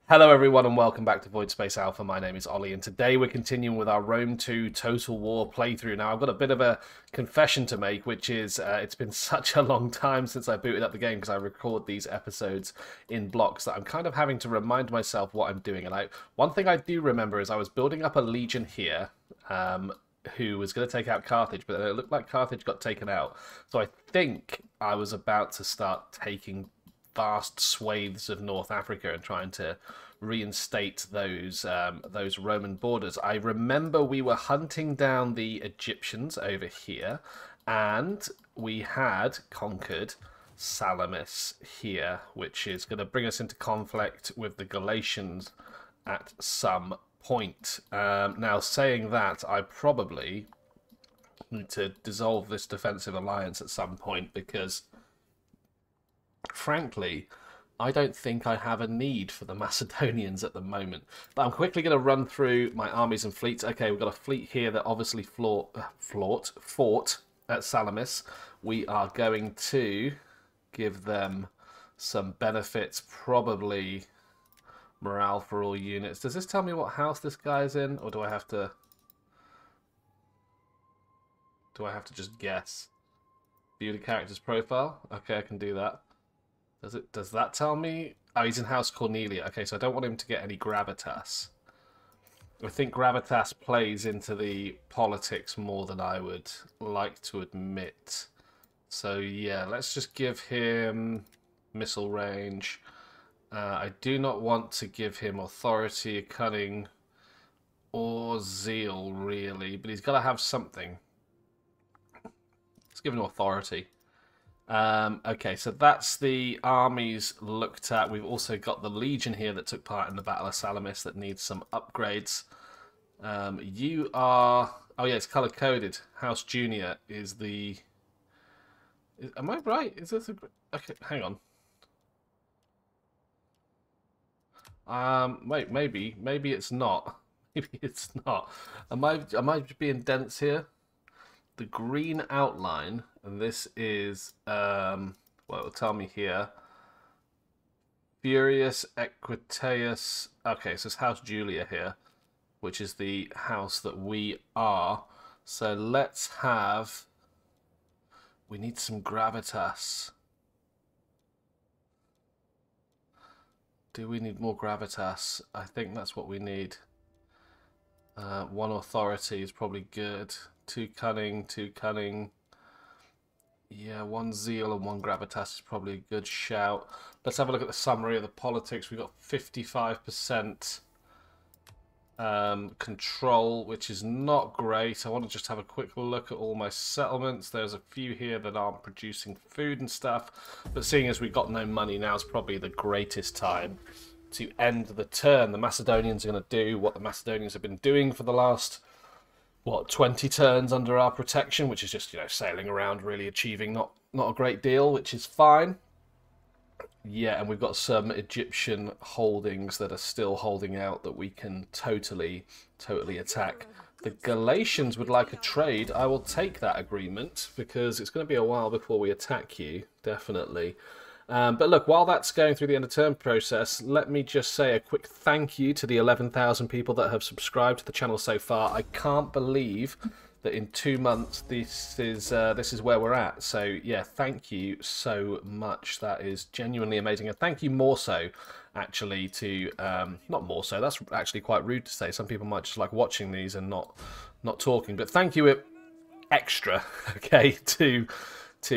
Hello everyone and welcome back to Voidspace Alpha. My name is Ollie and today we're continuing with our Rome 2 Total War playthrough. Now I've got a bit of a confession to make, which is it's been such a long time since I booted up the game because I record these episodes in blocks that I'm kind of having to remind myself what I'm doing. And one thing I do remember is I was building up a legion here who was going to take out Carthage, but it looked like Carthage got taken out. So I think I was about to start taking vast swathes of North Africa and trying to reinstate those Roman borders. I remember we were hunting down the Egyptians over here, and we had conquered Salamis here, which is going to bring us into conflict with the Galatians at some point. Now, saying that, I probably need to dissolve this defensive alliance at some point because frankly, I don't think I have a need for the Macedonians at the moment. But I'm quickly going to run through my armies and fleets. Okay, we've got a fleet here that obviously fought at Salamis. We are going to give them some benefits, probably morale for all units. Does this tell me what house this guy's in, or do I have to just guess? View the character's profile. Okay, I can do that. Does that tell me? Oh, he's in House Cornelia. Okay, so I don't want him to get any gravitas. I think gravitas plays into the politics more than I would like to admit. So yeah, let's just give him missile range. I do not want to give him authority, cunning, or zeal, really. But he's got to have something. Let's give him authority. Okay, so that's the armies looked at. We've also got the Legion here that took part in the Battle of Salamis that needs some upgrades. You are... Oh yeah, it's color-coded. House Junior is the... Am I right? Is this a... Okay, hang on. Wait, maybe. Maybe it's not. Maybe it's not. Am I being dense here? The green outline, and this is well, it'll tell me here. Furious Equiteus. Okay, so it's House Julia here, which is the house that we are. So let's have. We need some gravitas. Do we need more gravitas? I think that's what we need. One authority is probably good. Two cunning. Yeah, one zeal and one gravitas is probably a good shout. Let's have a look at the summary of the politics. We've got 55% control, which is not great. I want to just have a quick look at all my settlements. There's a few here that aren't producing food and stuff. But seeing as we've got no money, now is probably the greatest time to end the turn. The Macedonians are going to do what the Macedonians have been doing for the last... what, 20 turns under our protection, which is just, you know, sailing around, really achieving not a great deal, which is fine. Yeah, and we've got some Egyptian holdings that are still holding out that we can totally attack. The Galatians would like a trade. I will take that agreement because it's going to be a while before we attack you, definitely. But look, while that's going through the end of term process, let me just say a quick thank you to the 11,000 people that have subscribed to the channel so far. I can't believe that in 2 months this is where we're at. So yeah, thank you so much. That is genuinely amazing, and thank you more so, actually, to not more so. That's actually quite rude to say. Some people might just like watching these and not talking. But thank you extra, okay, to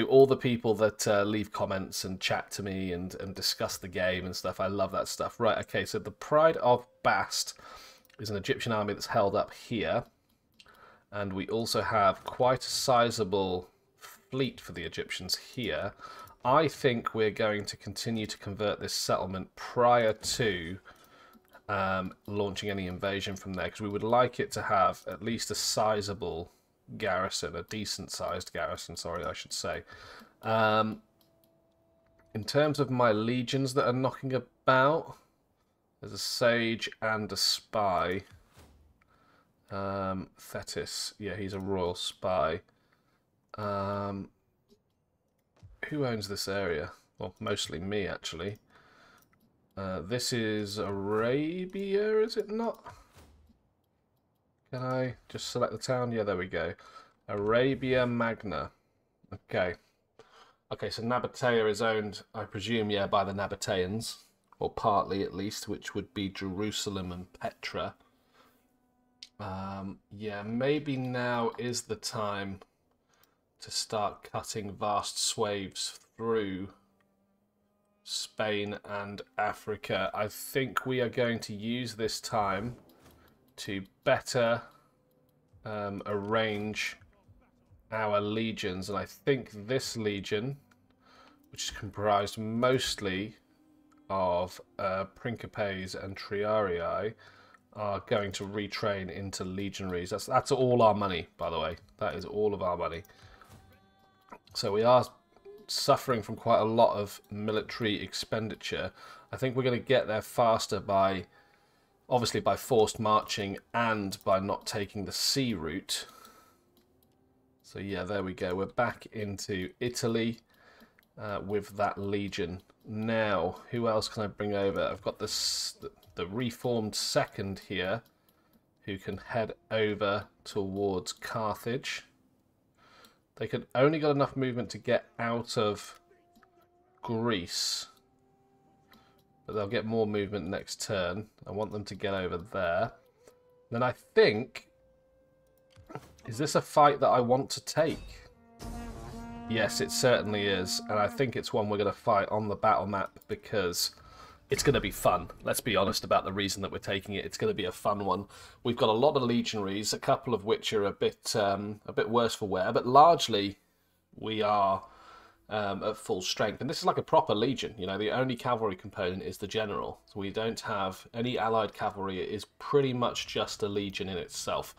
all the people that leave comments and chat to me and discuss the game and stuff. I love that stuff. Right, okay, so the Pride of Bast is an Egyptian army that's held up here. And we also have quite a sizable fleet for the Egyptians here. I think we're going to continue to convert this settlement prior to launching any invasion from there, because we would like it to have at least a sizable garrison, a decent sized garrison, sorry, I should say. In terms of my legions that are knocking about, there's a sage and a spy. Thetis, yeah, he's a royal spy. Who owns this area? Well, mostly me, actually. This is Arabia, is it not? Can I just select the town? Yeah, there we go. Arabia Magna. Okay. Okay, so Nabatea is owned, I presume, yeah, by the Nabateans. Or partly, at least, which would be Jerusalem and Petra. Yeah, maybe now is the time to start cutting vast swathes through Spain and Africa. I think we are going to use this time to better arrange our legions, and I think this legion, which is comprised mostly of Principes and Triarii, are going to retrain into legionaries. That's all our money, by the way. That is all of our money. So we are suffering from quite a lot of military expenditure. I think we're going to get there faster by, obviously, by forced marching and by not taking the sea route. So yeah, there we go. We're back into Italy with that legion. Now, who else can I bring over? I've got this, the reformed second here, who can head over towards Carthage. They could only got enough movement to get out of Greece, but they'll get more movement next turn. I want them to get over there. Then I think, is this a fight that I want to take? Yes, it certainly is, and I think it's one we're going to fight on the battle map because it's going to be fun. Let's be honest about the reason that we're taking it. It's going to be a fun one. We've got a lot of legionaries, a couple of which are a bit worse for wear, but largely we are at full strength. And this is like a proper legion. You know, the only cavalry component is the general. So we don't have any allied cavalry. It is pretty much just a legion in itself.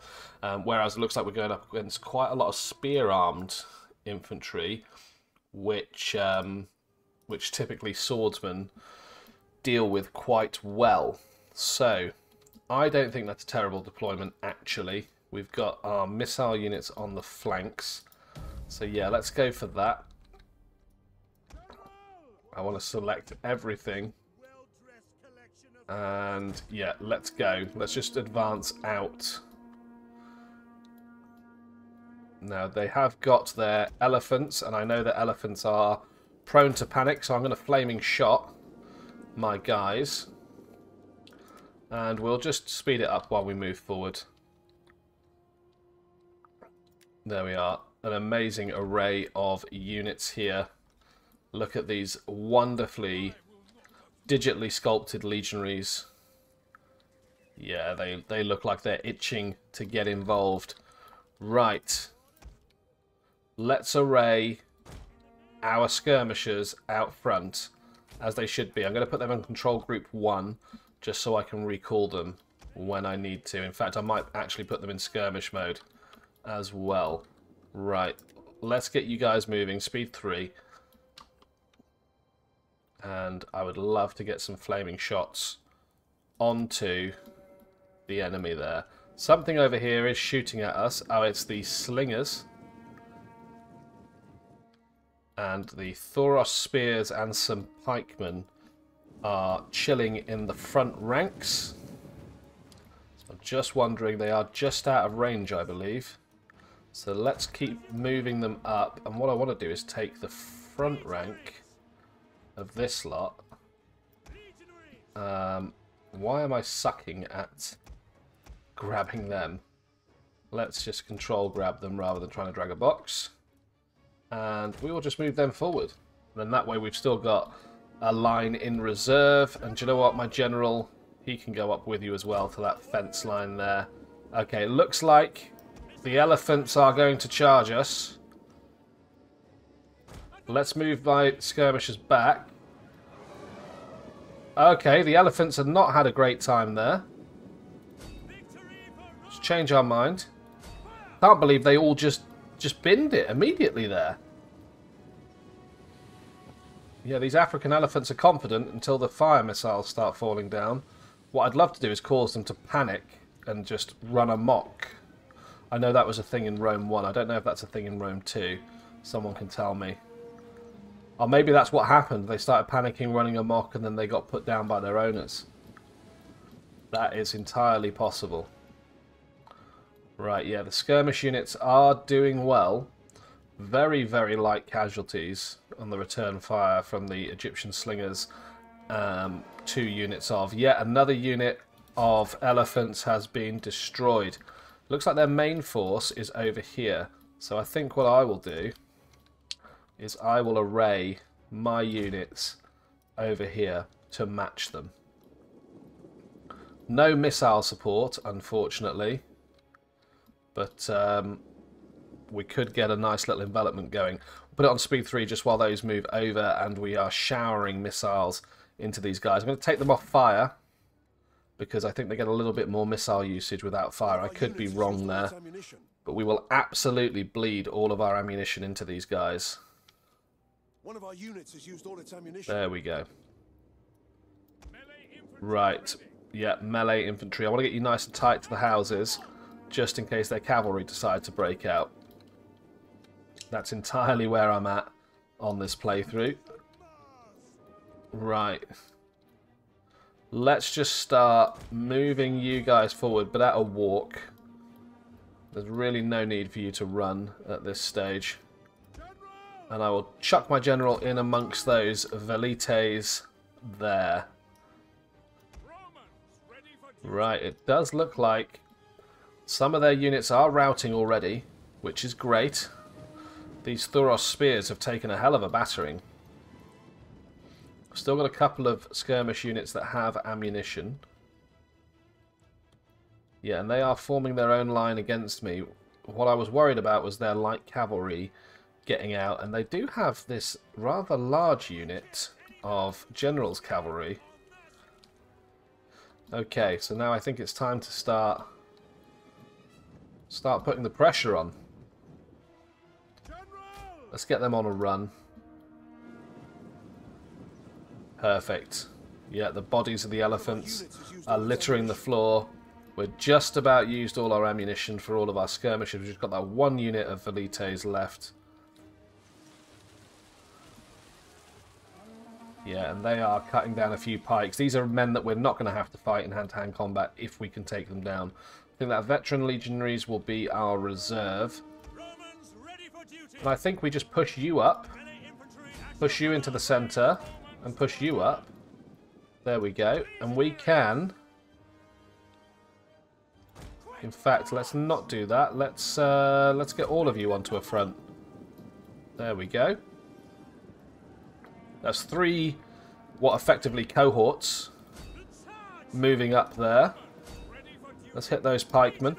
Whereas it looks like we're going up against quite a lot of spear-armed infantry, which typically swordsmen deal with quite well. So I don't think that's a terrible deployment, actually. We've got our missile units on the flanks, so yeah, let's go for that. I want to select everything, and yeah, let's go. Let's just advance out. Now, they have got their elephants, and I know that elephants are prone to panic, so I'm going to flaming shot my guys, and we'll just speed it up while we move forward. There we are, an amazing array of units here. Look at these wonderfully digitally sculpted legionaries. Yeah, they look like they're itching to get involved. Right, let's array our skirmishers out front as they should be. I'm going to put them in control group 1 just so I can recall them when I need to. In fact, I might actually put them in skirmish mode as well. Right, let's get you guys moving. Speed 3. And I would love to get some flaming shots onto the enemy there. Something over here is shooting at us. Oh, it's the slingers. And the Thoros spears and some pikemen are chilling in the front ranks. So I'm just wondering, they are just out of range, I believe. So let's keep moving them up. And what I want to do is take the front rank of this lot. Why am I sucking at grabbing them? Let's just control grab them rather than trying to drag a box. And we will just move them forward. And then that way we've still got a line in reserve. And do you know what? My general, he can go up with you as well to that fence line there. Okay, it looks like the elephants are going to charge us. Let's move my skirmishers back. Okay, the elephants have not had a great time there. Let's change our mind. Can't believe they all just binned it immediately there. Yeah, these African elephants are confident until the fire missiles start falling down. What I'd love to do is cause them to panic and just run amok. I know that was a thing in Rome 1. I don't know if that's a thing in Rome 2. Someone can tell me. Or maybe that's what happened. They started panicking, running amok, and then they got put down by their owners. That is entirely possible. Right, yeah, the skirmish units are doing well. Very, very light casualties on the return fire from the Egyptian slingers. 2 units of. Yet another unit of elephants has been destroyed. Looks like their main force is over here. So I think what I will do is I will array my units over here to match them. No missile support, unfortunately. But we could get a nice little envelopment going. We'll put it on speed 3 just while those move over, and we are showering missiles into these guys. I'm going to take them off fire because I think they get a little bit more missile usage without fire. I could be wrong there, but we will absolutely bleed all of our ammunition into these guys. One of our units has used all its ammunition. There we go. Right, yeah, melee infantry. I want to get you nice and tight to the houses, just in case their cavalry decide to break out. That's entirely where I'm at on this playthrough. Right. Let's just start moving you guys forward, but at a walk. There's really no need for you to run at this stage. And I will chuck my general in amongst those velites there. Right, it does look like some of their units are routing already, which is great. These Thuros spears have taken a hell of a battering. Still got a couple of skirmish units that have ammunition. Yeah, and they are forming their own line against me. What I was worried about was their light cavalry getting out, and they do have this rather large unit of general's cavalry. Okay, so now I think it's time to start putting the pressure on. Let's get them on a run. Perfect. Yeah, the bodies of the elephants are littering the floor. We're just about used all our ammunition for all of our skirmishes. We've just got that one unit of velites left. Yeah, and they are cutting down a few pikes. These are men that we're not going to have to fight in hand-to-hand combat if we can take them down. I think that veteran legionaries will be our reserve. And I think we just push you up, push you into the centre, and push you up. There we go. And we can... In fact, let's not do that. Let's get all of you onto a front. There we go. That's 3, what effectively cohorts, moving up there. Let's hit those pikemen.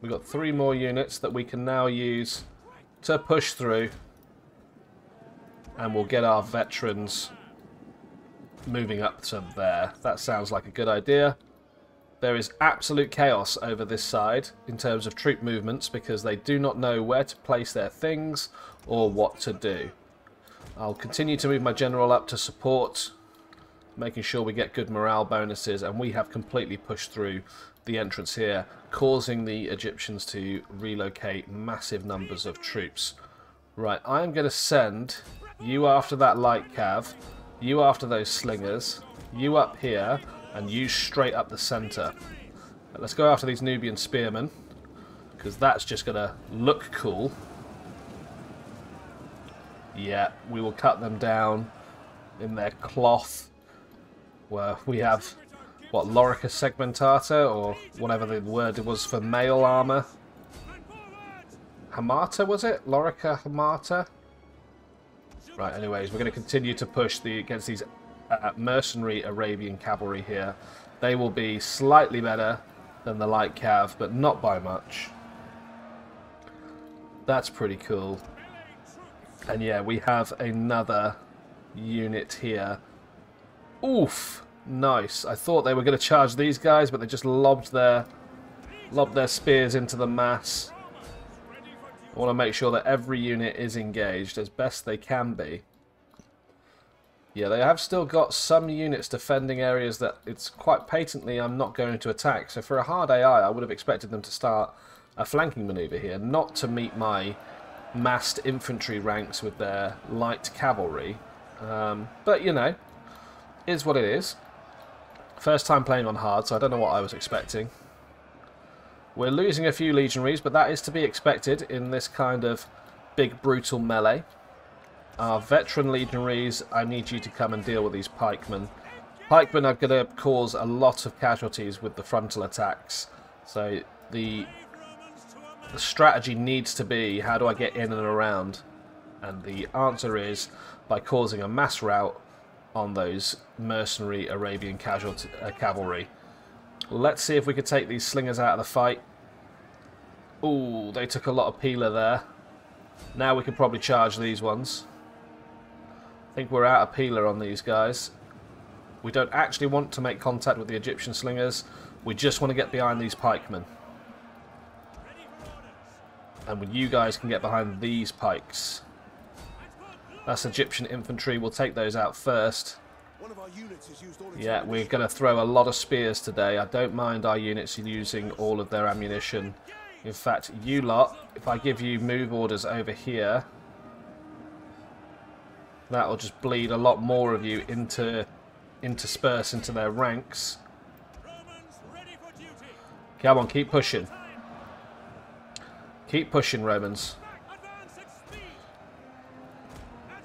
We've got 3 more units that we can now use to push through. And we'll get our veterans moving up to there. That sounds like a good idea. There is absolute chaos over this side in terms of troop movements because they do not know where to place their things or what to do. I'll continue to move my general up to support, making sure we get good morale bonuses, and we have completely pushed through the entrance here, causing the Egyptians to relocate massive numbers of troops. Right, I'm going to send you after that light cav, you after those slingers, you up here, and you straight up the centre. Let's go after these Nubian spearmen, because that's just going to look cool. Yeah, we will cut them down in their cloth, where we have, what, Lorica segmentata, or whatever the word was for male armour. Hamata, was it? Lorica Hamata? Right, anyways, we're going to continue to push against these mercenary Arabian cavalry here. They will be slightly better than the light cav, but not by much. That's pretty cool. And yeah, we have another unit here. Oof! Nice. I thought they were going to charge these guys, but they just lobbed their spears into the mass. I want to make sure that every unit is engaged as best they can be. Yeah, they have still got some units defending areas that it's quite patently I'm not going to attack. So for a hard AI, I would have expected them to start a flanking manoeuvre here, not to meet my massed infantry ranks with their light cavalry. But, you know, is what it is. First time playing on hard, so I don't know what I was expecting. We're losing a few legionaries, but that is to be expected in this kind of big, brutal melee. Our veteran legionaries, I need you to come and deal with these pikemen. Pikemen are going to cause a lot of casualties with the frontal attacks. So the strategy needs to be, how do I get in and around? And the answer is by causing a mass rout on those mercenary Arabian cavalry. Let's see if we could take these slingers out of the fight. Ooh, they took a lot of peeler there. Now we can probably charge these ones. I think we're out of peeler on these guys. We don't actually want to make contact with the Egyptian slingers. We just want to get behind these pikemen. And when you guys can get behind these pikes. That's Egyptian infantry. We'll take those out first. Yeah, we're going to throw a lot of spears today. I don't mind our units using all of their ammunition. In fact, you lot, if I give you move orders over here, that'll just bleed a lot more of you intersperse into their ranks. Come on, keep pushing. Keep pushing, Romans.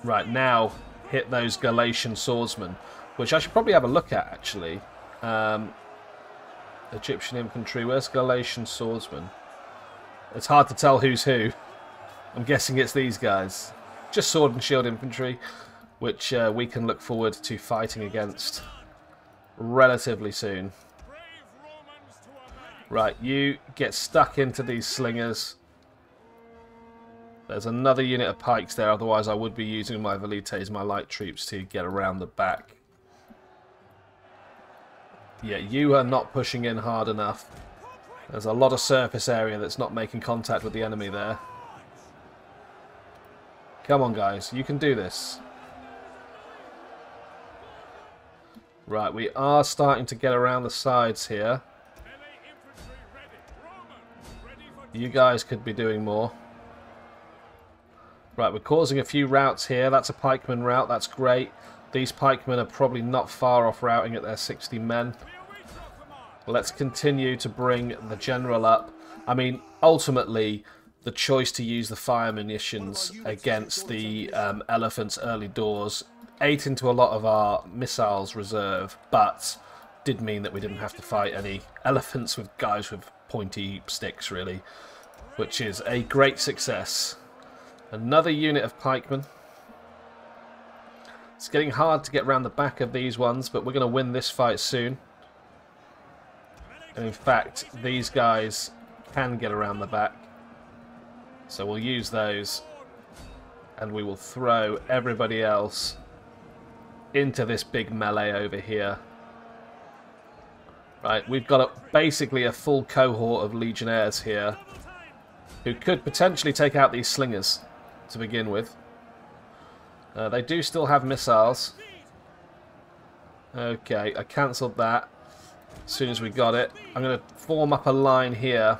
Right, now hit those Galatian swordsmen, which I should probably have a look at, actually. Egyptian infantry, where's Galatian swordsmen? It's hard to tell who's who. I'm guessing it's these guys. Just sword and shield infantry, which we can look forward to fighting against relatively soon. Right, you get stuck into these slingers. There's another unit of pikes there, otherwise I would be using my velites, my light troops, to get around the back. Yeah, you are not pushing in hard enough. There's a lot of surface area that's not making contact with the enemy there. Come on, guys, you can do this. Right, we are starting to get around the sides here. You guys could be doing more. Right, we're causing a few routes here. That's a pikeman route, that's great. These pikemen are probably not far off routing at their 60 men. Let's continue to bring the general up. I mean, ultimately, the choice to use the fire munitions against the elephants' early doors ate into a lot of our missiles reserve, but did mean that we didn't have to fight any elephants with guys with pointy sticks, really, which is a great success. Another unit of pikemen. It's getting hard to get around the back of these ones, but we're going to win this fight soon. And in fact, these guys can get around the back. So we'll use those. And we will throw everybody else into this big melee over here. Right, we've got basically a full cohort of legionnaires here who could potentially take out these slingers to begin with. They do still have missiles. Okay, I cancelled that as soon as we got it. I'm going to form up a line here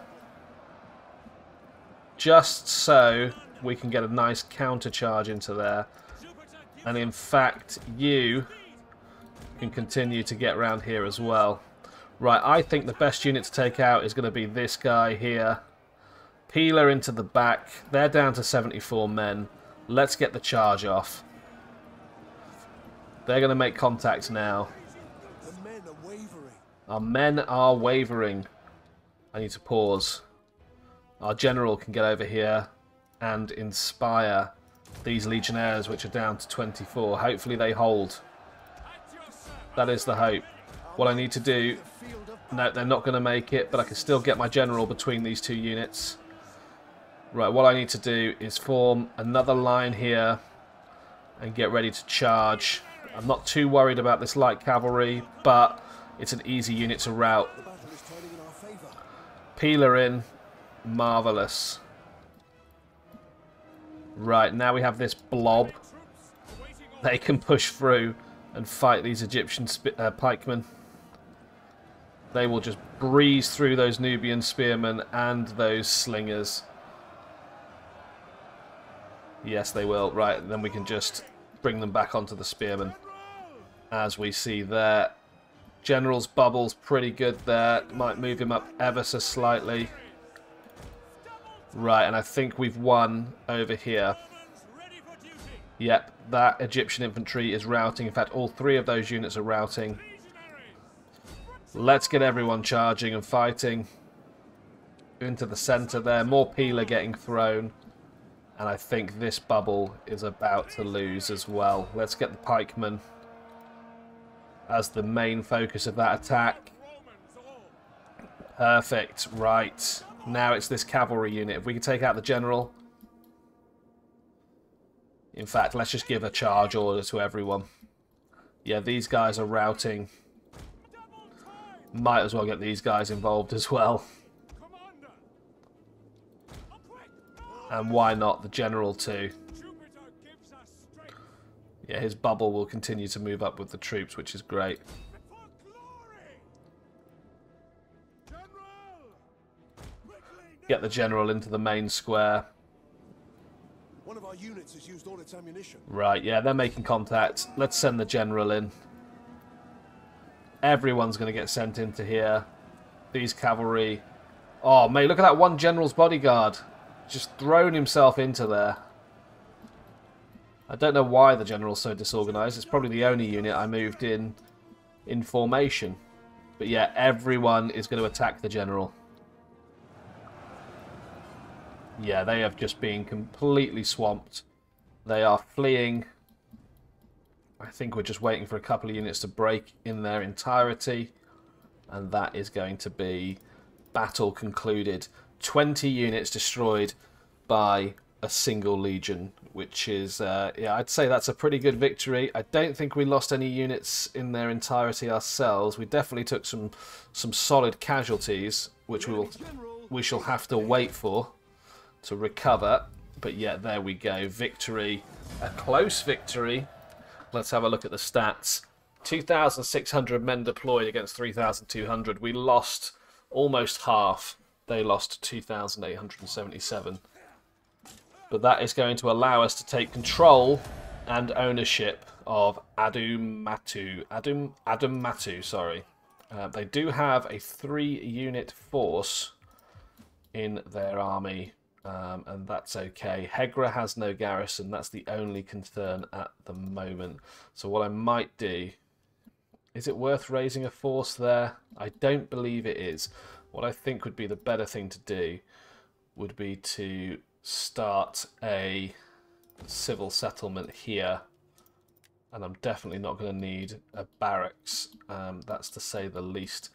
just so we can get a nice counter charge into there. And in fact, you can continue to get around here as well. Right, I think the best unit to take out is going to be this guy here. Peeler into the back. They're down to 74 men. Let's get the charge off. They're going to make contact now. Our men are wavering. I need to pause. Our general can get over here and inspire these legionnaires, which are down to 24. Hopefully they hold. That is the hope. What I need to do... No, they're not going to make it, but I can still get my general between these two units. Right, what I need to do is form another line here and get ready to charge. I'm not too worried about this light cavalry, but it's an easy unit to rout. Peeler in. Marvellous. Right, now we have this blob. They can push through and fight these Egyptian pikemen. They will just breeze through those Nubian spearmen and those slingers. Yes, they will. Right, then we can just bring them back onto the spearmen. As we see there. General's bubble's pretty good there. Might move him up ever so slightly. Right, and I think we've won over here. Yep, that Egyptian infantry is routing. In fact, all 3 of those units are routing. Let's get everyone charging and fighting. Into the centre there. More Peeler getting thrown. And I think this bubble is about to lose as well. Let's get the pikemen as the main focus of that attack. Perfect. Right. Now it's this cavalry unit. If we can take out the general. In fact, let's just give a charge order to everyone. Yeah, these guys are routing. Might as well get these guys involved as well. And why not the general too? Yeah, his bubble will continue to move up with the troops, which is great. Get the general into the main square. One of our units has used all its ammunition. Right, yeah, they're making contact. Let's send the general in. Everyone's going to get sent into here. These cavalry. Oh, mate, look at that one general's bodyguard. Just thrown himself into there. I don't know why the general's so disorganised. It's probably the only unit I moved in formation. But yeah, everyone is going to attack the general. Yeah, they have just been completely swamped. They are fleeing. I think we're just waiting for a couple of units to break in their entirety. And that is going to be battle concluded. 20 units destroyed by a single legion, which is, yeah, I'd say that's a pretty good victory. I don't think we lost any units in their entirety ourselves. We definitely took some solid casualties, which we shall have to wait for to recover. But yeah, there we go. Victory. A close victory. Let's have a look at the stats. 2,600 men deployed against 3,200. We lost almost half. They lost 2,877. But that is going to allow us to take control and ownership of Adum-Matu, sorry. They do have a 3-unit force in their army, and that's okay. Hegra has no garrison. That's the only concern at the moment. So what I might do... Is it worth raising a force there? I don't believe it is. What I think would be the better thing to do would be to start a civil settlement here. And I'm definitely not going to need a barracks. That's to say the least.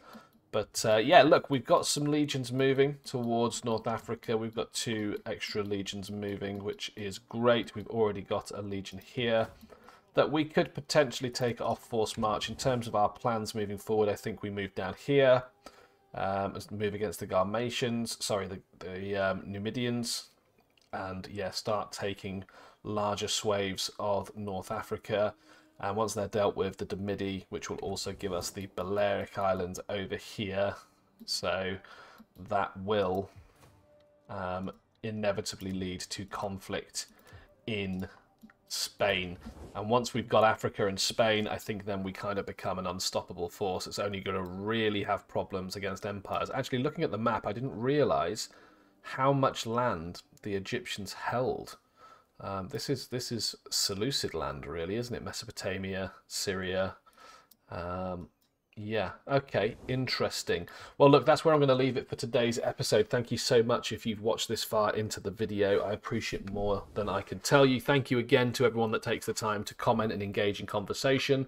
But yeah, look, we've got some legions moving towards North Africa. We've got 2 extra legions moving, which is great. We've already got a legion here that we could potentially take off force march. In terms of our plans moving forward, I think we move down here, move against the Garmatians, sorry, the Numidians, and yeah, start taking larger swathes of North Africa. And once they're dealt with, the Demidi, which will also give us the Balearic Islands over here. So that will inevitably lead to conflict in Spain. And once we've got Africa and Spain, I think then we kind of become an unstoppable force. It's only going to really have problems against empires. Actually, looking at the map, I didn't realise how much land the Egyptians held. This is Seleucid land, really, isn't it? Mesopotamia, Syria. Yeah, okay, interesting. Well, look, that's where I'm going to leave it for today's episode. Thank you so much if you've watched this far into the video. I appreciate it more than I can tell you. Thank you again to everyone that takes the time to comment and engage in conversation.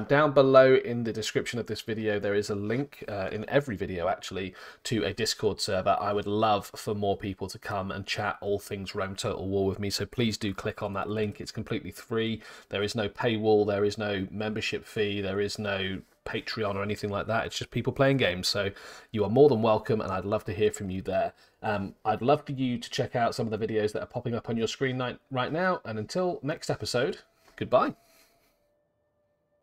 Down below in the description of this video, there is a link, in every video actually, to a Discord server. I would love for more people to come and chat all things Rome Total War with me, so please do click on that link. It's completely free. There is no paywall, there is no membership fee, there is no Patreon or anything like that. It's just people playing games, so you are more than welcome, and I'd love to hear from you there. I'd love for you to check out some of the videos that are popping up on your screen right now, and until next episode, goodbye.